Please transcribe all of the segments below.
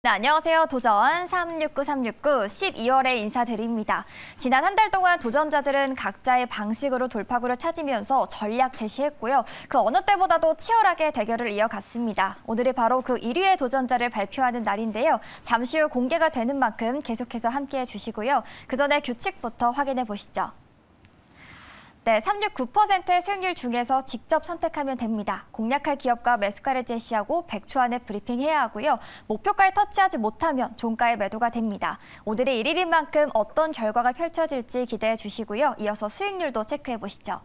네, 안녕하세요. 도전 369 12월에 인사드립니다. 지난 한 달 동안 도전자들은 각자의 방식으로 돌파구를 찾으면서 전략 제시했고요. 그 어느 때보다도 치열하게 대결을 이어갔습니다. 오늘이 바로 그 1위의 도전자를 발표하는 날인데요. 잠시 후 공개가 되는 만큼 계속해서 함께해 주시고요. 그 전에 규칙부터 확인해 보시죠. 네, 369%의 수익률 중에서 직접 선택하면 됩니다. 공략할 기업과 매수가를 제시하고 100초 안에 브리핑해야 하고요. 목표가에 터치하지 못하면 종가에 매도가 됩니다. 오늘이 1일인 만큼 어떤 결과가 펼쳐질지 기대해 주시고요. 이어서 수익률도 체크해 보시죠.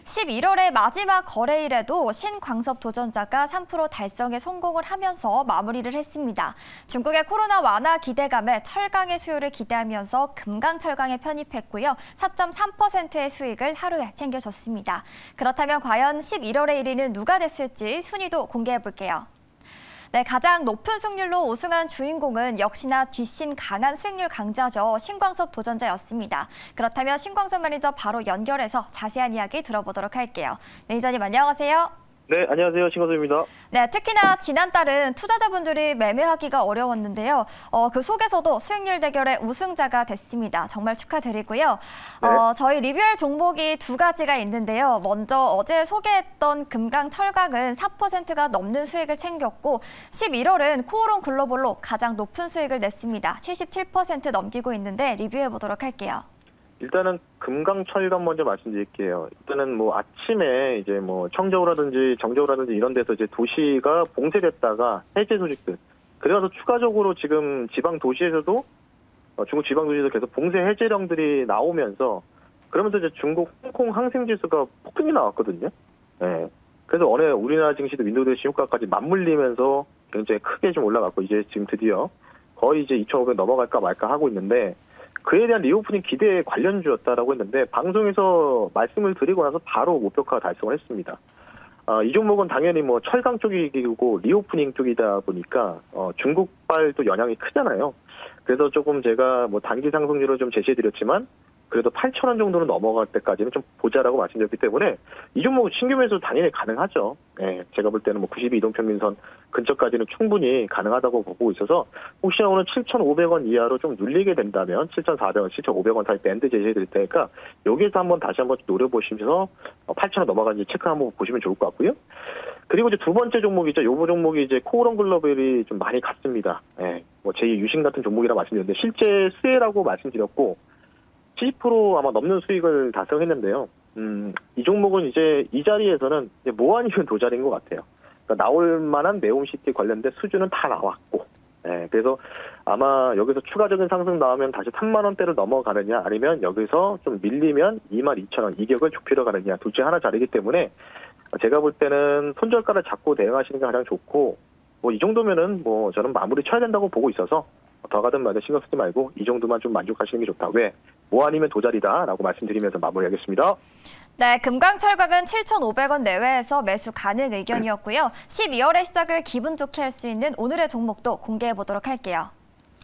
11월의 마지막 거래일에도 신광섭 도전자가 3% 달성에 성공을 하면서 마무리를 했습니다. 중국의 코로나 완화 기대감에 철강의 수요를 기대하면서 금강철강에 편입했고요. 4.3%의 수익을 하루에 챙겨줬습니다. 그렇다면 과연 11월의 1위는 누가 됐을지 순위도 공개해 볼게요. 네, 가장 높은 승률로 우승한 주인공은 역시나 뒷심 강한 수익률 강자죠. 신광섭 도전자였습니다. 그렇다면 신광섭 매니저 바로 연결해서 자세한 이야기 들어보도록 할게요. 매니저님 안녕하세요. 네, 안녕하세요. 신광섭입니다. 네, 특히나 지난달은 투자자분들이 매매하기가 어려웠는데요. 그 속에서도 수익률 대결의 우승자가 됐습니다. 정말 축하드리고요. 네. 저희 리뷰할 종목이 두 가지가 있는데요. 먼저 어제 소개했던 금강철강은 4%가 넘는 수익을 챙겼고 11월은 코오롱 글로벌로 가장 높은 수익을 냈습니다. 77% 넘기고 있는데 리뷰해 보도록 할게요. 일단은 금강철강 먼저 말씀드릴게요. 일단은 뭐 아침에 이제 뭐 청저우라든지 정저우라든지 이런 데서 이제 도시가 봉쇄됐다가 해제 소식들. 그래서 추가적으로 지금 지방 도시에서도 중국 지방 도시에서 계속 봉쇄 해제령들이 나오면서 그러면서 이제 중국 홍콩 항생지수가 폭등이 나왔거든요. 네. 그래서 어제 우리나라 증시도 윈도우즈 신고가까지 맞물리면서 굉장히 크게 좀 올라갔고 이제 지금 드디어 거의 이제 2,500 넘어갈까 말까 하고 있는데. 그에 대한 리오프닝 기대에 관련주였다라고 했는데 방송에서 말씀을 드리고 나서 바로 목표가 달성을 했습니다. 이 종목은 당연히 뭐 철강 쪽이고 리오프닝 쪽이다 보니까 중국발도 영향이 크잖아요. 그래서 조금 제가 뭐 단기 상승률을 좀 제시해드렸지만 그래도 8,000원 정도는 넘어갈 때까지는 좀 보자라고 말씀드렸기 때문에 이 종목은 신규 매수 당연히 가능하죠. 네, 제가 볼 때는 뭐 92 이동평균선 근처까지는 충분히 가능하다고 보고 있어서 혹시나 오늘 7,500원 이하로 좀 눌리게 된다면 7,400원, 7,500원 사이 밴드 제시해드릴 테니까 여기에서 한번 다시 한번 노려보시면서 8,000원 넘어가는지 체크 한번 보시면 좋을 것 같고요. 그리고 이제 두 번째 종목이죠. 요거 종목이 이제 코오롱 글로벌이 좀 많이 갔습니다. 네, 뭐 제2 유신 같은 종목이라 말씀드렸는데 실제 수혜라고 말씀드렸고 70% 아마 넘는 수익을 달성했는데요. 이 종목은 이제 이 자리에서는 이제 뭐 아니면 도자리인 것 같아요. 그러니까 나올 만한 네옴시티 관련된 수준은 다 나왔고, 네, 그래서 아마 여기서 추가적인 상승 나오면 다시 3만 원대를 넘어가느냐, 아니면 여기서 좀 밀리면 22,000원 이격을 좁히러 가느냐, 둘 중 하나 자리이기 때문에 제가 볼 때는 손절가를 잡고 대응하시는 게 가장 좋고, 뭐 이 정도면은 뭐 저는 마무리 쳐야 된다고 보고 있어서. 더 가든 말든 신경 쓰지 말고 이 정도만 좀 만족하시는 게 좋다. 왜? 뭐 아니면 도자리다라고 말씀드리면서 마무리하겠습니다. 네, 금강철강은 7,500원 내외에서 매수 가능 의견이었고요. 12월의 시작을 기분 좋게 할 수 있는 오늘의 종목도 공개해 보도록 할게요.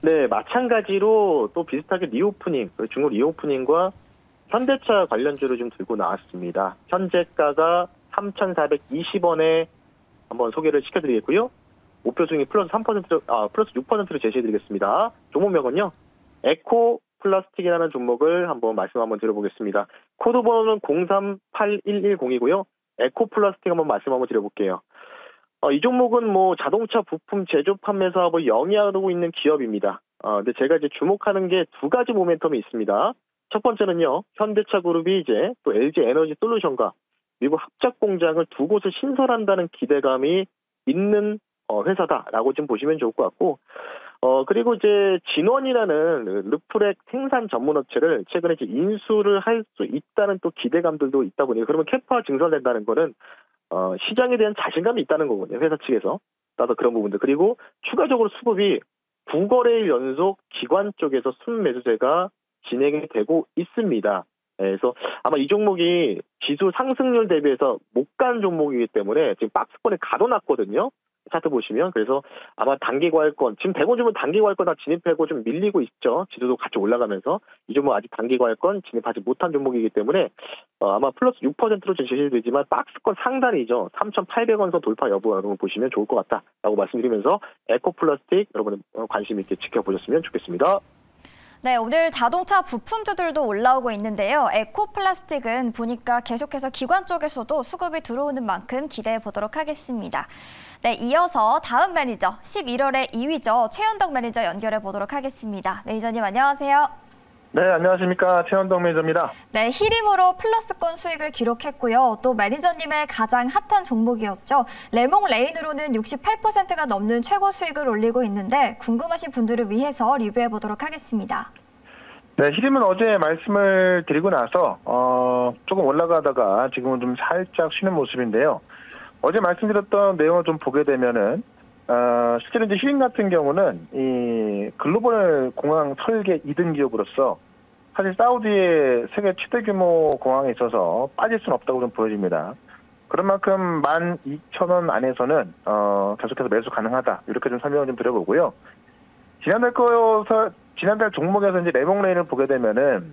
네, 마찬가지로 또 비슷하게 리오프닝, 중국 리오프닝과 현대차 관련주를 좀 들고 나왔습니다. 현재가가 3,420원에 한번 소개를 시켜드리겠고요. 목표 수익이 플러스 6%를 제시해드리겠습니다. 종목명은요, 에코 플라스틱이라는 종목을 한번 말씀 한번 드려보겠습니다. 코드 번호는 038110이고요. 에코 플라스틱 한번 말씀 한번 드려볼게요. 이 종목은 뭐 자동차 부품 제조 판매 사업을 영위하고 있는 기업입니다. 근데 제가 이제 주목하는 게 두 가지 모멘텀이 있습니다. 첫 번째는요, 현대차 그룹이 이제 또 LG 에너지 솔루션과 미국 합작 공장을 두 곳을 신설한다는 기대감이 있는 회사다라고 좀 보시면 좋을 것 같고, 그리고 이제 진원이라는 르프렉 생산 전문 업체를 최근에 이제 인수를 할 수 있다는 또 기대감들도 있다 보니 그러면 캐파 증설된다는 거는 시장에 대한 자신감이 있다는 거거든요. 회사 측에서. 따라서 그런 부분들. 그리고 추가적으로 수급이 9거래일 연속 기관 쪽에서 순매수세가 진행이 되고 있습니다. 그래서 아마 이 종목이 지수 상승률 대비해서 못 간 종목이기 때문에 지금 박스권에 가둬놨거든요. 차트 보시면. 그래서 아마 단기 과열권, 지금 대부분 단기 과열권 다 진입하고 좀 밀리고 있죠. 지수도 같이 올라가면서 이 종목 아직 단기 과열권 진입하지 못한 종목이기 때문에 아마 플러스 6%로 제시되지만 박스권 상단이죠. 3,800원 선 돌파 여부 여러분 보시면 좋을 것 같다라고 말씀드리면서 에코플라스틱 여러분 관심 있게 지켜보셨으면 좋겠습니다. 네, 오늘 자동차 부품주들도 올라오고 있는데요. 에코플라스틱은 보니까 계속해서 기관 쪽에서도 수급이 들어오는 만큼 기대해 보도록 하겠습니다. 네, 이어서 다음 매니저, 11월에 2위죠. 최현덕 매니저 연결해 보도록 하겠습니다. 매니저님 안녕하세요. 네, 안녕하십니까. 최현덕 매니저입니다. 네, 히림으로 플러스권 수익을 기록했고요. 또 매니저님의 가장 핫한 종목이었죠. 레몽레인으로는 68%가 넘는 최고 수익을 올리고 있는데 궁금하신 분들을 위해서 리뷰해 보도록 하겠습니다. 네, 히림은 어제 말씀을 드리고 나서 조금 올라가다가 지금은 좀 살짝 쉬는 모습인데요. 어제 말씀드렸던 내용을 좀 보게 되면은 실제로 이제 히림 같은 경우는 이 글로벌 공항 설계 2등 기업으로서 사실 사우디의 세계 최대 규모 공항에 있어서 빠질 수는 없다고 좀 보여집니다. 그런 만큼 12,000원 안에서는 계속해서 매수 가능하다. 이렇게 좀 설명을 좀 드려보고요. 지난달 종목에서 이제 레몽레인을 보게 되면은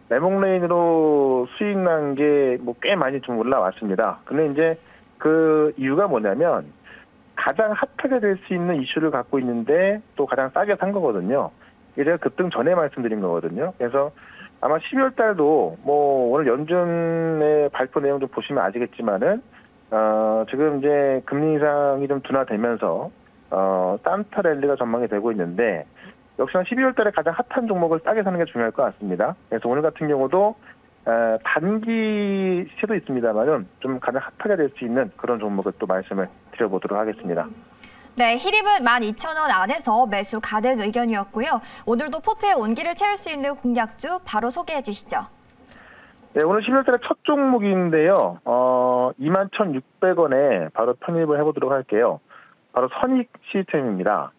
레몽레인으로 수익 난 게 뭐 꽤 많이 좀 올라왔습니다. 근데 이제 그 이유가 뭐냐면 가장 핫하게 될 수 있는 이슈를 갖고 있는데 또 가장 싸게 산 거거든요. 이게 제가 급등 전에 말씀드린 거거든요. 그래서 아마 12월 달도 뭐 오늘 연준의 발표 내용 좀 보시면 아시겠지만은 지금 이제 금리 인상이 좀 둔화되면서 산타 랠리가 전망이 되고 있는데 역시나 12월 달에 가장 핫한 종목을 싸게 사는 게 중요할 것 같습니다. 그래서 오늘 같은 경우도 단기 시세도 있습니다만은 좀 가장 핫하게 될 수 있는 그런 종목을 또 말씀을 드려보도록 하겠습니다. 네, 히림은 12,000원 안에서 매수 가능 의견이었고요. 오늘도 포트에 온기를 채울 수 있는 공략주 바로 소개해 주시죠. 네, 오늘 12월 달에 첫 종목인데요. 21,600원에 바로 편입을 해보도록 할게요. 바로 선익 시스템입니다.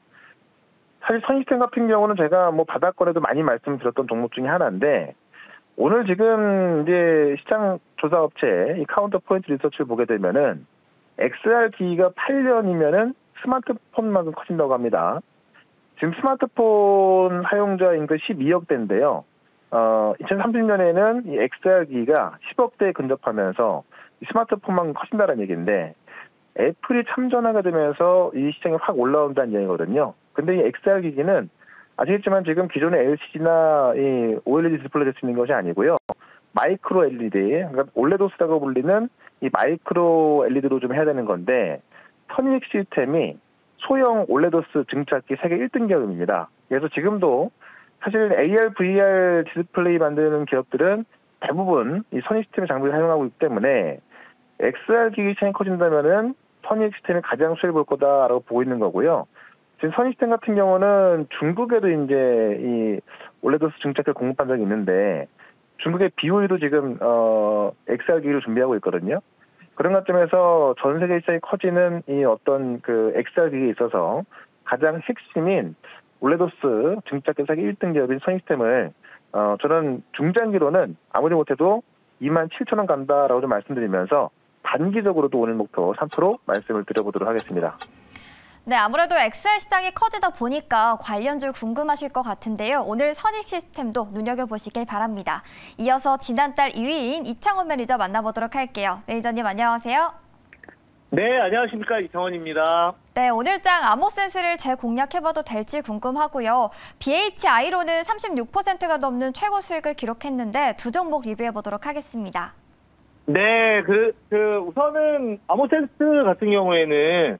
사실 선익 시스템 같은 경우는 제가 뭐 바닥권에도 많이 말씀드렸던 종목 중에 하나인데 오늘 지금 이제 시장 조사 업체 이 카운터 포인트 리서치를 보게 되면은 XR 기기가 8년이면은 스마트폰만큼 커진다고 합니다. 지금 스마트폰 사용자 인구 12억대인데요. 2030년에는 이 XR 기기가 10억대에 근접하면서 이 스마트폰만큼 커진다는 얘기인데 애플이 참전하게 되면서 이 시장이 확 올라온다는 얘기거든요. 근데 이 XR 기기는 아시겠지만 지금 기존의 LCD나 이 OLED 디스플레이 될 수 있는 것이 아니고요. 마이크로 LED, 그러니까 올레도스라고 불리는 이 마이크로 LED로 좀 해야 되는 건데 선익 시스템이 소형 올레도스 증착기 세계 1등 기업입니다. 그래서 지금도 사실 AR, VR 디스플레이 만드는 기업들은 대부분 이 선익 시스템의 장비를 사용하고 있기 때문에 XR 기기 시장이 커진다면은 선익 시스템이 가장 수혜를 볼 거다라고 보고 있는 거고요. 지금 선익 시스템 같은 경우는 중국에도 이제 이 올레도스 증착기를 공급한 적이 있는데 중국의 BOE도 지금 XR 기기를 준비하고 있거든요. 그런 관점에서 전 세계 시장이 커지는 이 어떤 그 XR 기기에 있어서 가장 핵심인 올레도스 증착기 세계 1등 기업인 선익 시스템을 저는 중장기로는 아무리 못해도 27,000원 간다라고 좀 말씀드리면서 단기적으로도 오늘 목표 3% 말씀을 드려보도록 하겠습니다. 네, 아무래도 XR 시장이 커지다 보니까 관련주 궁금하실 것 같은데요. 오늘 선익 시스템도 눈여겨보시길 바랍니다. 이어서 지난달 2위인 이창원 매니저 만나보도록 할게요. 매니저님 안녕하세요. 네, 안녕하십니까. 이창원입니다. 네, 오늘장 암호센스를 재공략해봐도 될지 궁금하고요. BHI로는 36%가 넘는 최고 수익을 기록했는데 두 종목 리뷰해보도록 하겠습니다. 네, 우선은 암호센스 같은 경우에는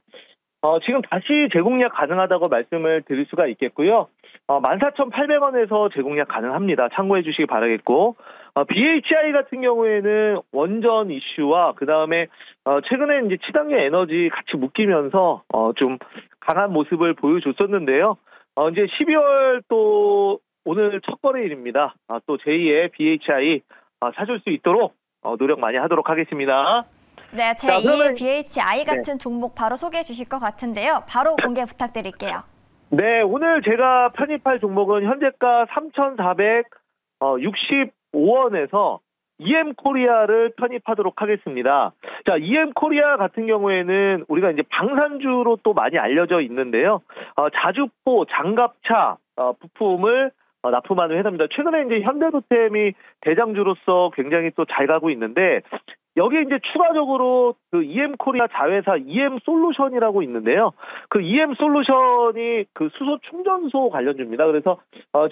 지금 다시 재공략 가능하다고 말씀을 드릴 수가 있겠고요. 14,800원에서 재공략 가능합니다. 참고해 주시기 바라겠고, BHI 같은 경우에는 원전 이슈와 그 다음에 최근에 이제 친환경 에너지 같이 묶이면서 좀 강한 모습을 보여줬었는데요. 이제 12월 또 오늘 첫 거래일입니다. 또 제2의 BHI 사줄 수 있도록 노력 많이 하도록 하겠습니다. 네, 제2의 BHI 같은 종목 바로 소개해 주실 것 같은데요. 바로 공개 부탁드릴게요. 네, 오늘 제가 편입할 종목은 현재가 3,465원에서 EM코리아를 편입하도록 하겠습니다. 자, EM코리아 같은 경우에는 우리가 이제 방산주로 또 많이 알려져 있는데요. 자주포, 장갑차 부품을 납품하는 회사입니다. 최근에 이제 현대도템이 대장주로서 굉장히 또 잘 가고 있는데, 여기에 이제 추가적으로 그 EM코리아 자회사 EM솔루션이라고 있는데요. 그 EM솔루션이 그 수소 충전소 관련주입니다. 그래서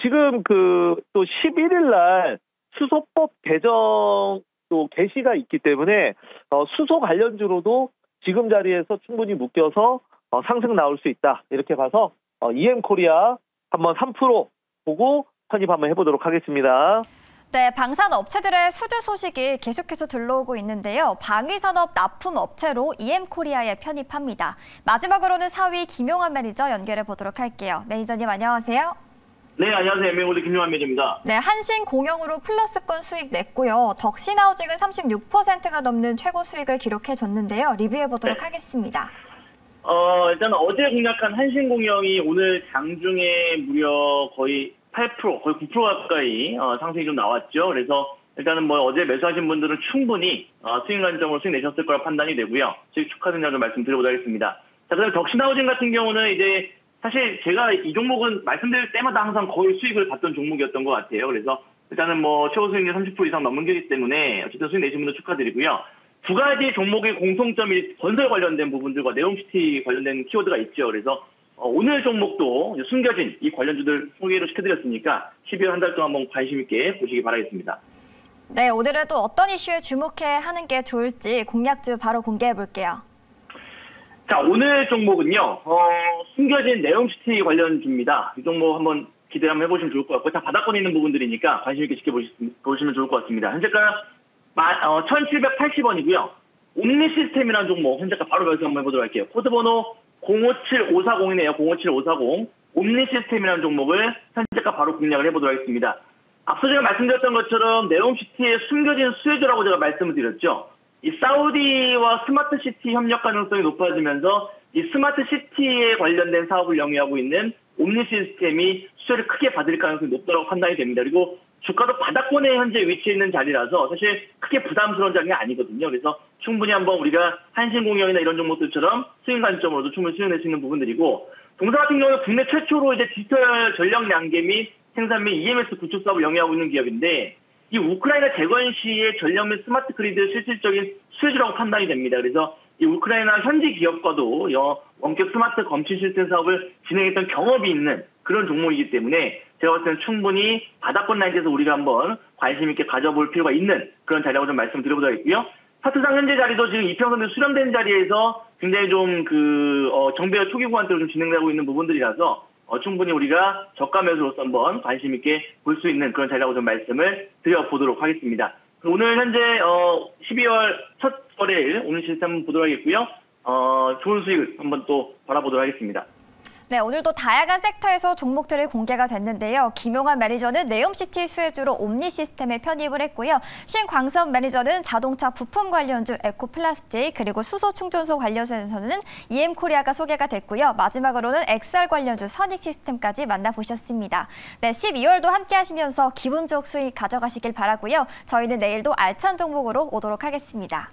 지금 그 또 11일 날 수소법 개정 또 개시가 있기 때문에 수소 관련주로도 지금 자리에서 충분히 묶여서 상승 나올 수 있다. 이렇게 봐서 EM코리아 한번 3% 보고 편입 한번 해보도록 하겠습니다. 네, 방산 업체들의 수주 소식이 계속해서 들러오고 있는데요. 방위산업 납품 업체로 EM코리아에 편입합니다. 마지막으로는 4위 김용환 매니저 연결해 보도록 할게요. 매니저님 안녕하세요. 네, 안녕하세요. MM홀드 김용환 매니저입니다. 네, 한신공영으로 플러스권 수익 냈고요. 덕신하우징은 36%가 넘는 최고 수익을 기록해줬는데요. 리뷰해 보도록 하겠습니다. 일단 어제 공략한 한신공영이 오늘 장중에 무려 거의 8%, 거의 9% 가까이 상승이 좀 나왔죠. 그래서 일단은 뭐 어제 매수하신 분들은 충분히 수익 관점으로 수익 내셨을 거라 판단이 되고요. 수익 축하드린다고 말씀드려보도록 하겠습니다. 자, 그다음에 덕신하우징 같은 경우는 이제 사실 제가 이 종목은 말씀드릴 때마다 항상 거의 수익을 봤던 종목이었던 것 같아요. 그래서 일단은 뭐 최고 수익률 30% 이상 넘은 거기 때문에 어쨌든 수익 내신 분들 축하드리고요. 두 가지 종목의 공통점이 건설 관련된 부분들과 네옴시티 관련된 키워드가 있죠. 그래서 오늘 종목도 숨겨진 이 관련주들 소개를 시켜드렸으니까 12월 한 달 동안 한번 관심 있게 보시기 바라겠습니다. 네, 오늘은 또 어떤 이슈에 주목해 하는 게 좋을지 공략주 바로 공개해 볼게요. 자, 오늘 종목은요, 숨겨진 네옴시티 관련주입니다. 이 종목 한번 기대 한번 해보시면 좋을 것 같고, 다 바닥권에 있는 부분들이니까 관심 있게 지켜보시면 좋을 것 같습니다. 현재가 1,780원이고요. 옴니시스템이라는 종목, 현재가 바로 발표 한번 해보도록 할게요. 코드번호 057540이네요. 057540. 옴니시스템이라는 종목을 현재가 바로 공략을 해보도록 하겠습니다. 앞서 제가 말씀드렸던 것처럼 네옴시티의 숨겨진 수혜주라고 제가 말씀을 드렸죠. 이 사우디와 스마트시티 협력 가능성이 높아지면서 이 스마트시티에 관련된 사업을 영위하고 있는 옴니시스템이 수혜를 크게 받을 가능성이 높다고 판단이 됩니다. 그리고 주가도 바닥권에 현재 위치해 있는 자리라서 사실 크게 부담스러운 자리가 아니거든요. 그래서 충분히 한번 우리가 한신공영이나 이런 종목들처럼 수익 관점으로도 충분히 수익낼 수 있는 부분들이고, 동사 같은 경우는 국내 최초로 이제 디지털 전력 양계 및 생산 및 EMS 구축 사업을 영위하고 있는 기업인데, 이 우크라이나 재건 시의 전력 및 스마트 그리드 실질적인 수혜주라고 판단이 됩니다. 그래서 이 우크라이나 현지 기업과도 원격 스마트 검침 시스템 사업을 진행했던 경험이 있는 그런 종목이기 때문에 제가 봤을 때는 충분히 바닥권 라인에서 우리가 한번 관심 있게 가져볼 필요가 있는 그런 자리라고 좀 말씀드려보도록 하겠고요. 차트상 현재 자리도 지금 이평선에 수렴된 자리에서 굉장히 좀 정배열 초기 구간 때로 좀 진행되고 있는 부분들이라서 충분히 우리가 저가 매수로서 한번 관심 있게 볼 수 있는 그런 자리라고 좀 말씀을 드려보도록 하겠습니다. 오늘 현재 12월 첫 거래일 오늘 시스템 한번 보도록 하겠고요. 좋은 수익을 한번 또 바라보도록 하겠습니다. 네, 오늘도 다양한 섹터에서 종목들이 공개가 됐는데요. 김용환 매니저는 네옴시티 수혜주로 옴니시스템에 편입을 했고요. 신광섭 매니저는 자동차 부품 관련주 에코플라스틱, 그리고 수소 충전소 관련주에서는 EM코리아가 소개가 됐고요. 마지막으로는 XR 관련주 선익시스템까지 만나보셨습니다. 네, 12월도 함께 하시면서 기분 좋은 수익 가져가시길 바라고요. 저희는 내일도 알찬 종목으로 오도록 하겠습니다.